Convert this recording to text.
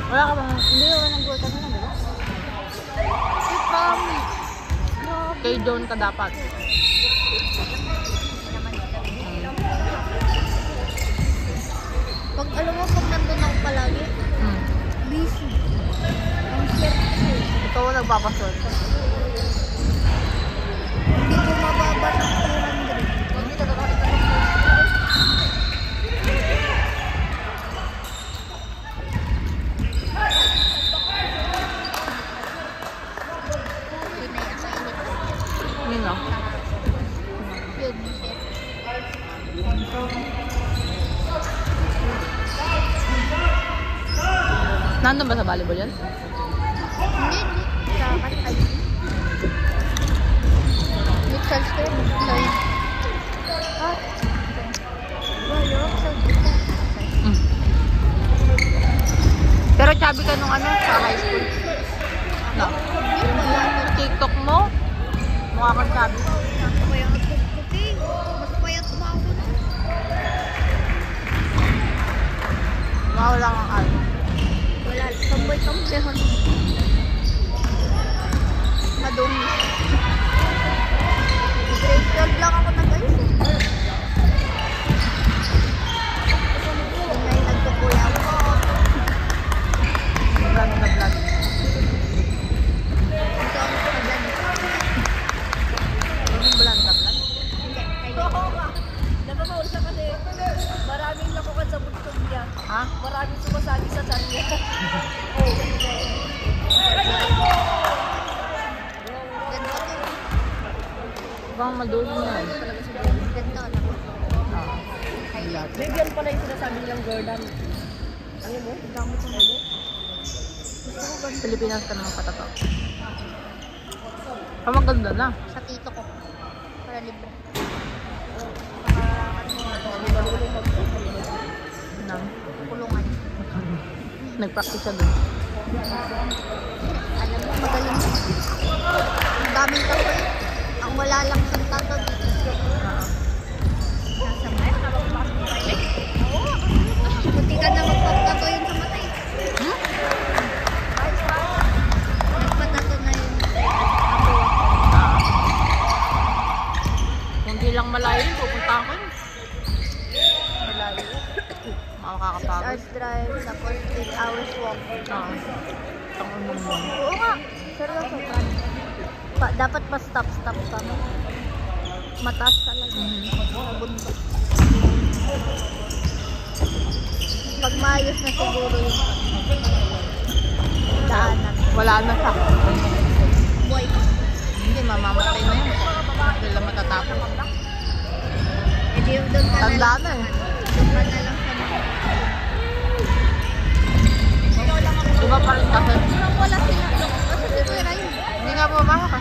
Wala ka bang, hindi naman ang gulta na lang, diba? Si Promise. Kay John ka dapat. Pag alam mo, pag nandun ako palagi, busy. Ang sexy. Ikaw ang nagpapasol. Hindi ko mababa ng 200. Yun o. Yun. Nandun ba sa volleyball yan? Hindi. Sa katay. Mixal square. Sorry. Ah. Wala. Sa Pero chubby ka nung ano, sa high school. No. Yung TikTok mo, mukha kang chubby. payat ko puti. Mas payat pa ako na. Mawala kang ano. Wala. Tambay kampehan. Madumi. Grade 12 lang ako nag-ayos eh. Yung may nagkukulang ko. Vlog na vlog. Ito ang nag-vlog. Maging vlog na vlog. Hindi. Kailan. Napamahol siya kasi maraming nakukan sa bugtog niya. Ha? Maraming sumasali sa chan niya. Ganda to. Bang madulo yan. Ganda na. Highlight. Bigyan pala yung sinasabi nilang Jordan. Ano mo? Gamit sa mo? Pilipinas ka naman patato. Maganda na. Sa tito ko. Para libre. Nang. Kulungan. Nag-practice siya dun. Alam mo, magaling na. Ang daming tato eh. Ang wala lang sa tato dito. Nasa mata. Oo. Buti ka na magpapatato yun sa mata eh. Nagpatato na yun. Kung di lang malayo, pupunta ako yun. Malayo. Makakapagod. 6 hours drive, tapos 8 hours walk. Oo. Tangon mo mo. Oo nga. Seryoso. Dapat pa stop ka. Mataas talaga. Sa bundok. Pag maayos na siguro yung daanan. Wala na siya. Boy. Hindi, mamamatay na yun. Hindi lang matatapos. Eh di doon ka na Tanda lang. na eh. Doon ka na lang sa mga. Iba pa rin kasi. Wala sila. Kasi si Kuya Ryan. Hindi nga bumaba ka.